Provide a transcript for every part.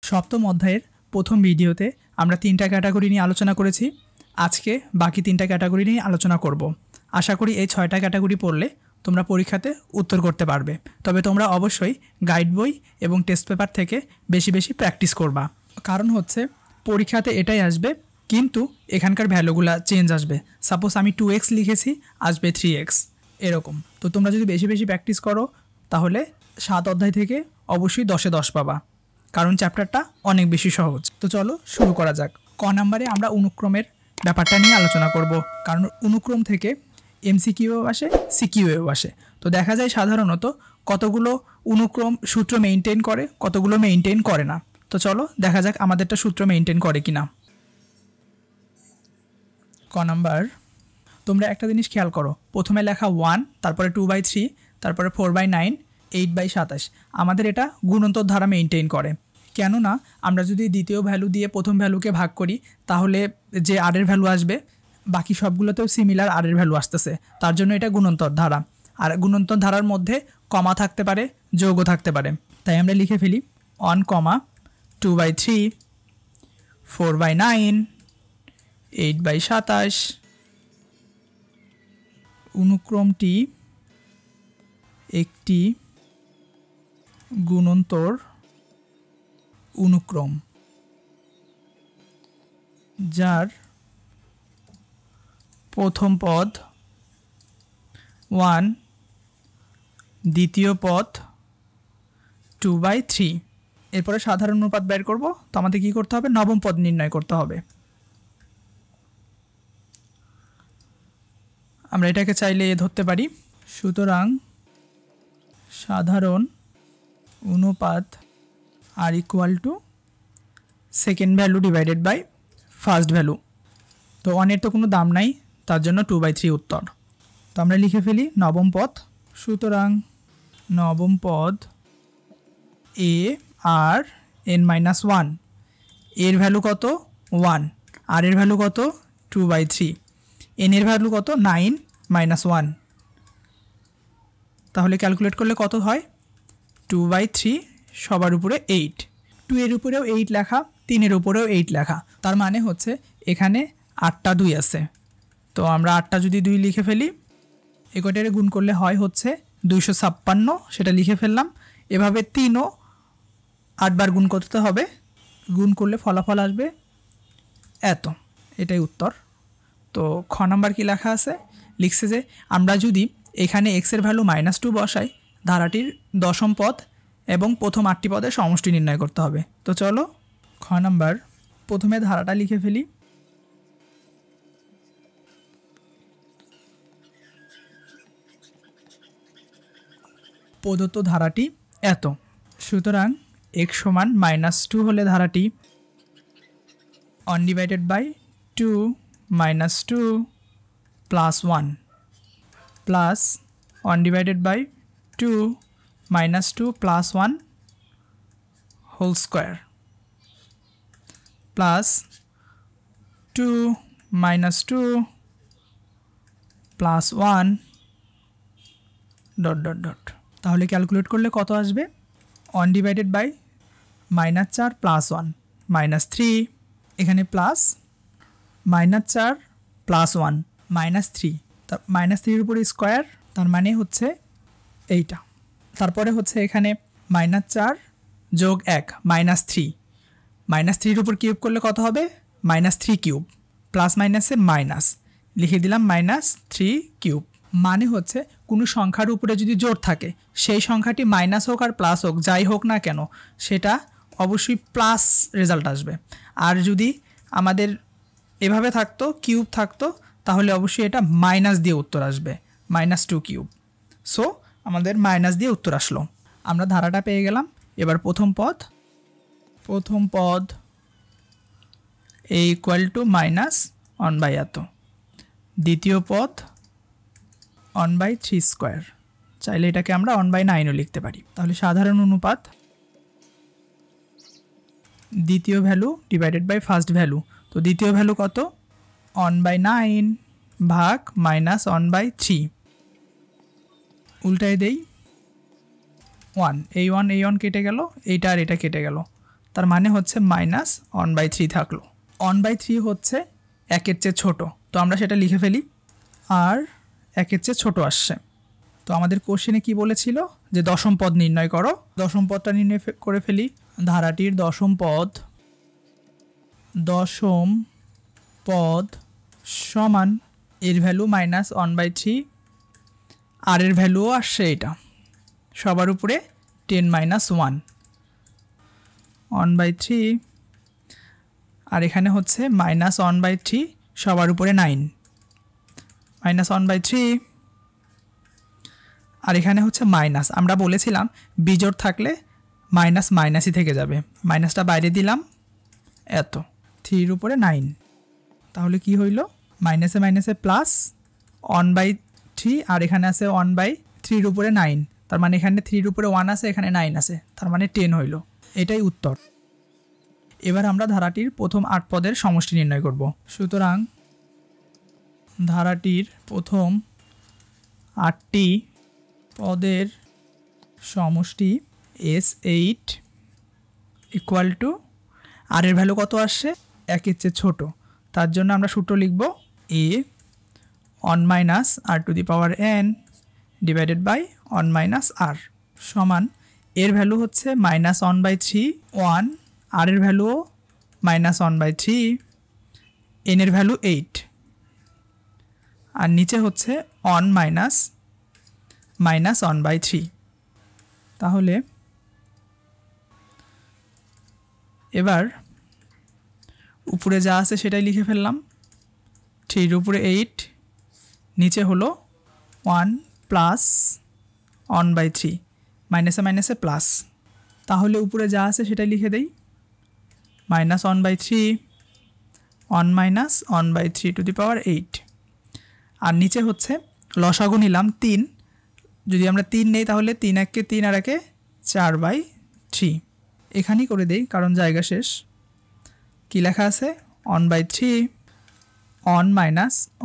সপ্তম অধ্যায়ের প্রথম ভিডিওতে আমরা 3টা ক্যাটাগরি নিয়ে আলোচনা করেছি। আজকে বাকি 3টা ক্যাটাগরি নিয়ে আলোচনা করব। আশা করি এই 6টা ক্যাটাগরি পড়লে তোমরা পরীক্ষাতে উত্তর করতে পারবে। তবে তোমরা অবশ্যই গাইড বই এবং টেস্ট পেপার থেকে বেশি বেশি প্র্যাকটিস করবা। কারণ হচ্ছে পরীক্ষাতে এটাই আসবে, কিন্তু এখানকার ভ্যালুগুলো চেঞ্জ আসবে। সাপোজ আমি 2x লিখেছি, আসবে 3x এরকম। তো তোমরা যদি বেশি বেশি প্র্যাকটিস করো তাহলে 7 অধ্যায় থেকে অবশ্যই 10-এ 10 পাবা, কারণ চ্যাপ্টারটা অনেক বেশি সহজ। তো চলো শুরু করা যাক। ক নাম্বারে আমরা অনুক্রমের ব্যাপারটা নিয়ে আলোচনা করব, কারণ অনুক্রম থেকে এমসিকিউও আসে, সিকিউও আসে। তো দেখা যায় সাধারণত কতগুলো অনুক্রম সূত্র মেনটেন করে, কতগুলো মেনটেন করে না। তো চলো দেখা যাক আমাদেরটা সূত্র মেনটেন করে কিনা। ক নাম্বার, তোমরা একটা জিনিস খেয়াল করো, প্রথমে লেখা 1, তারপরে 2/3, তারপরে 4/9, 8/27। আমাদের এটা গুণন্তর ধারা মেনটেন করে। কেননা আমরা যদি দ্বিতীয় ভ্যালু দিয়ে প্রথম ভ্যালুকে ভাগ করি তাহলে যে আরের ভ্যালু আসবে বাকি সবগুলোতেও সিমিলার আরের ভ্যালু আসতেছে, তার জন্য এটা গুণন্তর ধারা। আর গুণন্তর ধারার মধ্যে কমা থাকতে পারে, যোগও থাকতে পারে। তাই আমরা লিখে ফেলি 1, 2/3, 4/9, 8/27। অনুক্রমটি একটি গুণন্তর অনুক্রম যার প্রথম পদ 1, দ্বিতীয় পদ 2/3। এরপরে সাধারণ অনুপাত বের করব। তো আমাদের কী করতে হবে? নবম পদ নির্ণয় করতে হবে। আমরা এটাকে চাইলে ধরতে পারি। সুতরাং সাধারণ অনুপাত আর equal to second value divided by first value. তো 1-এর তো কোনো দাম নাই, তার জন্য 2/3 উত্তর। তো আমরা লিখে ফেলি নবম পদ। সুতরাং নবম পদ এ আর n-1, এর ভ্যালু কত? 1, আর এর ভ্যালু কত? 2/3, এন এর ভ্যালু কত? 9-1। তাহলে ক্যালকুলেট করলে কত হয়? 2/3 সবার উপরে 8, 2 এর উপরেও 8 লেখা, 3 এর উপরেও 8 লেখা। তার মানে হচ্ছে এখানে 8টা 2 আছে। তো আমরা 8টা যদি 2 লিখে ফেলি, একটারে গুণ করলে হয় হচ্ছে 256, সেটা লিখে ফেললাম। এভাবে 3ও 8 বার গুণ করতে হবে, গুণ করলে ফলাফল আসবে এত। এটাই উত্তর। তো খ নাম্বার কি লেখা আছে? লিখছে যে আমরা যদি এখানে x এর ভ্যালু -2 বসাই, ধারাটির দশম পদ এবং প্রথম 8টি পদের সমষ্টি নির্ণয় করতে হবে। তো চলো খ নাম্বার, প্রথমে ধারাটা লিখে ফেলি। প্রদত্ত ধারাটি এত। সুতরাং x সমান -2 হলে ধারাটি 1/2 -2 +1 প্লাস 1/2 -2 +1 হোল স্কোয়ার প্লাস 2 -2 +1 ... তাহলে ক্যালকুলেট করলে কত আসবে? 1/4 +1 -3, এখানে প্লাস -4 +1 -3, -3-এর উপরে স্কোয়ার, তার মানে হচ্ছে এইটা। তারপরে হচ্ছে এখানে -4 যোগ 1 -3, -3-এর উপর কিউব করলে কত হবে? -3 কিউব, প্লাস মাইনাসে মাইনাস, লিখে দিলাম -3 কিউব। মানে হচ্ছে কোনো সংখ্যার উপরে যদি জোর থাকে, সেই সংখ্যাটি মাইনাস হোক আর প্লাস হোক, যাই হোক না কেন, সেটা অবশ্যই প্লাস রেজাল্ট আসবে। আর যদি আমাদের এভাবে থাকতো, কিউব থাকতো, তাহলে অবশ্যই এটা মাইনাস দিয়ে উত্তর আসবে, -2 কিউব। সো আমাদের মাইনাস দিয়ে উত্তর আসলো। আমরা ধারাটা পেয়ে গেলাম। এবার প্রথম পদ a ইকুয়াল টু -1 এত, দ্বিতীয় পদ 1/3 স্কোয়ার, চাইলে এটাকে আমরা 1/9ও লিখতে পারি। তাহলে সাধারণ অনুপাত দ্বিতীয় value divided by first value. তো দ্বিতীয় ভ্যালু কত? 1/9 ভাগ -1/3, উল্টায় দেই 1, এই 1 কেটে গেল, এইটা আর এটা কেটে গেল, তার মানে হচ্ছে মাইনাস 1/3 থাকলো। 1/3 হচ্ছে 1-এর চেয়ে ছোটো, তো আমরা সেটা লিখে ফেলি। আর 1-এর চেয়ে ছোটো আসছে। তো আমাদের কোশ্চেনে কি বলেছিল যে দশম পদ নির্ণয় করো। দশম পদটা নির্ণয় করে ফেলি। ধারাটির দশম পদ সমান এর ভ্যালু মাইনাস 1/3, আর এর ভ্যালুও আসছে এটা সবার উপরে 10 - 1 1/3, আর এখানে হচ্ছে মাইনাস 1/3 সবার উপরে 9 মাইনাস 1/3, আর এখানে হচ্ছে মাইনাস। আমরা বলেছিলাম বিজোড় থাকলে মাইনাস মাইনাসই থেকে যাবে, মাইনাসটা বাইরে দিলাম এত 3-এর উপরে 9। তাহলে কি হইল, মাইনাসে মাইনাসে প্লাস 1/3, আর এখানে আছে 1/3-এর উপরে 9, তার মানে এখানে 3-এর উপরে 1 আছে, এখানে 9 আছে, তার মানে 10 হইল। এটাই উত্তর। এবার আমরা ধারাটির প্রথম 8 পদের সমষ্টি নির্ণয় করব। সুতরাং ধারাটির প্রথম 8টি পদের সমষ্টি S8 ইকুয়াল টু, আর এর ভ্যালু কত আসছে 1-এর চেয়ে ছোটো, তার জন্য আমরা সূত্র লিখব a 1 - r⁴n divided by 1 - r সমান এর ভ্যালু হচ্ছে -1/3 1, আর এর ভ্যালুও -1/3, n এর ভ্যালু 8, আর নিচে হচ্ছে 1 - -1/3। তাহলে এবার উপরে যা আছে সেটাই লিখে ফেললাম। 3-এর উপরে 8, নিচে হলো 1 প্লাস 1/3, মাইনাসে মাইনাসে প্লাস। তাহলে উপরে যা আছে সেটাই লিখে দেই, -1/3 1 - 1/3⁸, আর নিচে হচ্ছে লসাগু নিলাম 3, যদি আমরা 3 নেই তাহলে 3 1-কে 3 আর 1-কে 4/3। এখানেই করে দেই কারণ জায়গা শেষ। কি লেখা আছে 1/3 1 -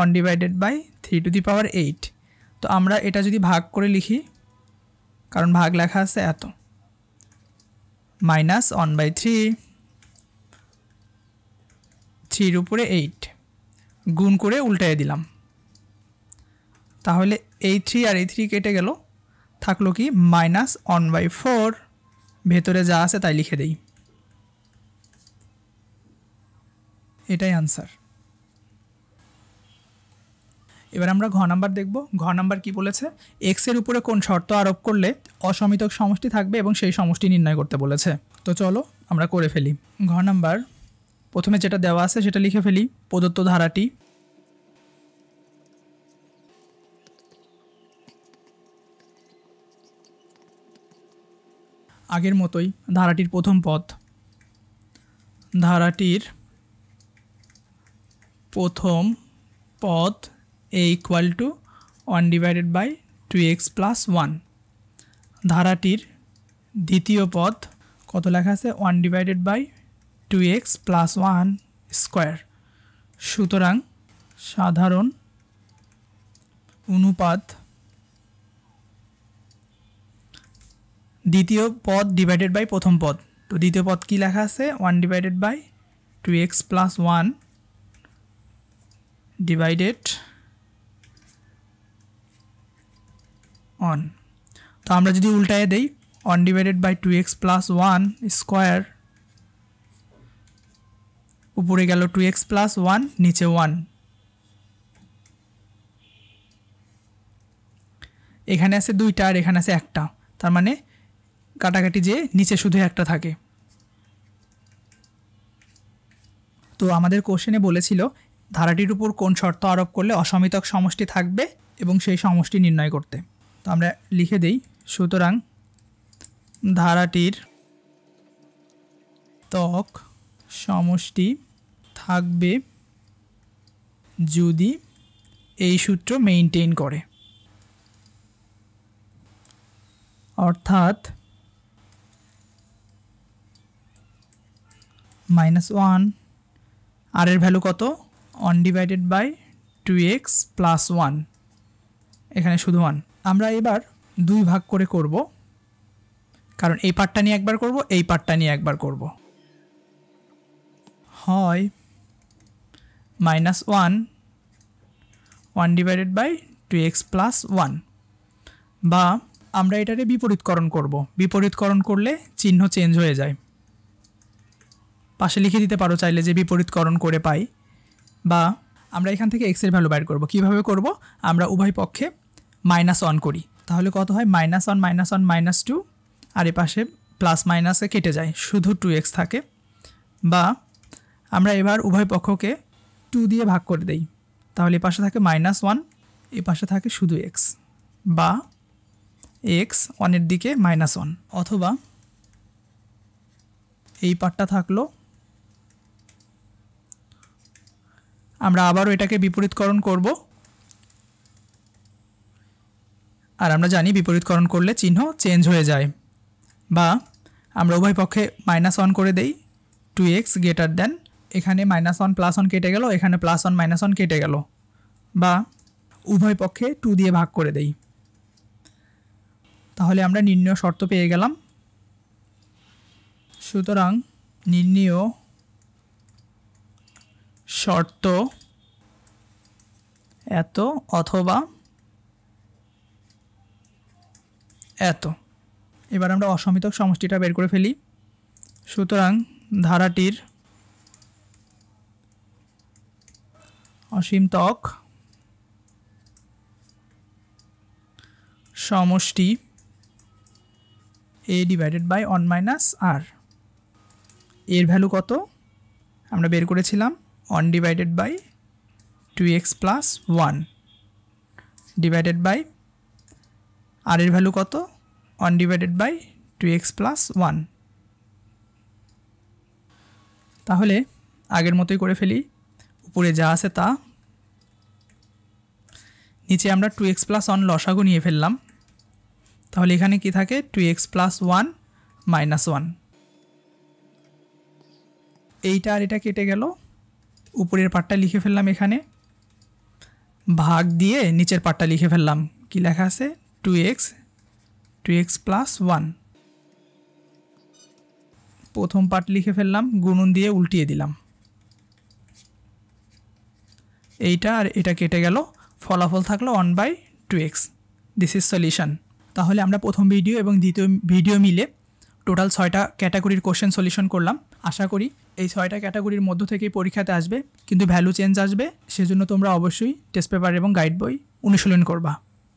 1/3⁸। তো আমরা এটা যদি ভাগ করে লিখি, কারণ ভাগ লেখা আছে এত, -1/3 3-এর উপরে 8 গুণ করে উল্টায় দিলাম, তাহলে এই 3 আর এই 3 কেটে গেল, থাকলো কি -1/4, ভেতরে যা আছে তাই লিখে দেই। এটাই আনসার। এবার আমরা ঘ নাম্বার দেখব। ঘ নাম্বার কি বলেছে, এক্সের উপরে কোন শর্ত আরোপ করলে অসমিতক সমষ্টি থাকবে এবং সেই সমষ্টি নির্ণয় করতে বলেছে। তো চলো আমরা করে ফেলি। ঘ নাম্বার প্রথমে যেটা দেওয়া আছে সেটা লিখে ফেলি। প্রদত্ত ধারাটি আগের মতোই, ধারাটির প্রথম পদ, ধারাটির প্রথম পদ a ইকুয়াল টু 1/2x + 1, ধারাটির দ্বিতীয় পদ কত লেখা আছে 1/2x + 1 স্কোয়ার। সুতরাং সাধারণ অনুপাত দ্বিতীয় পদ ডিভাইডেড বাই প্রথম পদ। তো দ্বিতীয় পদ কি লেখা আছে 1/2x + 1 ডিভাইডেড 1। তো আমরা যদি উল্টায় দেই 1/2x + 1 স্কোয়ার, উপরে গেল 2x + 1, নিচে 1, এখানে আছে 2টা আর এখানে আছে 1টা, তার মানে কাটাকাটি যে নিচে শুধু একটা থাকে। তো আমাদের কোশ্চেনে বলেছিল ধারাটির উপর কোন শর্ত আরোপ করলে অসমিতক সমষ্টি থাকবে এবং সেই সমষ্টি নির্ণয় করতে। তো আমরা লিখে দেই, সুতরাং ধারাটির তক সমষ্টি থাকবে যদি এই সূত্র মেইনটেইন করে, অর্থাৎ -1 আর এর ভ্যালু কত 1/2x + 1, এখানে শুধু 1। আমরা এবার 2 ভাগ করে করব, কারণ এই পার্টটা নিয়ে একবার করব, এই পার্টটা নিয়ে একবার করব। হয় -1 1 ডিভাইডেড বাই 2x প্লাস 1, বা আমরা এটারে বিপরীতকরণ করব। বিপরীতকরণ করলে চিহ্ন চেঞ্জ হয়ে যায়। পাশে লিখে দিতে পারো চাইলে যে বিপরীতকরণ করে পাই। বা আমরা এখান থেকে x এর ভ্যালু বাইর করব। কিভাবে করব? আমরা উভয় পক্ষে -1 করি, তাহলে কত হয়? -1 -1 -2, আর এ পাশে প্লাস মাইনাসে কেটে যায়, শুধু 2x থাকে। বা আমরা এবার উভয় পক্ষকে 2 দিয়ে ভাগ করে দেই, তাহলে এ পাশে থাকে -1, এ পাশে থাকে শুধু x, বা x 1-এর দিকে -1, অথবা এই পার্টটা থাকলো। আমরা আবারও এটাকে বিপরীতকরণ করব, আর আমরা জানি বিপরীতকরণ করলে চিহ্ন চেঞ্জ হয়ে যায়। বা আমরা উভয় পক্ষে -1 করে দেই, 2x গ্রেটার দেন, এখানে -1 +1 কেটে গেল, এখানে +1 -1 কেটে গেল। বা উভয় পক্ষে 2 দিয়ে ভাগ করে দেই, তাহলে আমরা নির্ণয় শর্ত পেয়ে গেলাম। সুতরাং নির্ণয় শর্ত এত অথবা এত। এবার আমরা অসমিতক সমষ্টিটা বের করে ফেলি। সুতরাং ধারাটির অসীমতক সমষ্টি a ডিভাইডেড বাই 1 - r, এর ভ্যালু কত আমরা বের করেছিলাম? 1 divided by 2x plus 1 divided by r এর ভ্যালু কত? 1 ডিভাইডেড বাই 2x প্লাস 1। তাহলে আগের মতোই করে ফেলি, উপরে যা আছে তা, নিচে আমরা 2x প্লাস 1 লসাগু নিয়ে ফেললাম, তাহলে এখানে কি থাকে? 2x plus 1 minus 1। এইটা আর এটা কেটে গেল, উপরের পার্টটা লিখে ফেললাম এখানে, ভাগ দিয়ে নিচের পার্টটা লিখে ফেললাম। কি লেখা আছে? 2x plus 1। প্রথম পার্ট লিখে ফেললাম, গুণন দিয়ে উল্টিয়ে দিলাম, এইটা আর এটা কেটে গেল, ফলাফল থাকলো 1/2x। This is solution. তাহলে আমরা প্রথম ভিডিও এবং দ্বিতীয় ভিডিও মিলে টোটাল 6টা ক্যাটাগরির কোশ্চেন সলিউশন করলাম। আশা করি এই 6টা ক্যাটাগরির মধ্য থেকেই পরীক্ষাতে আসবে, কিন্তু ভ্যালু চেঞ্জ আসবে, সেজন্য তোমরা অবশ্যই টেস্ট পেপার এবং গাইড বই অনুশীলন করবা।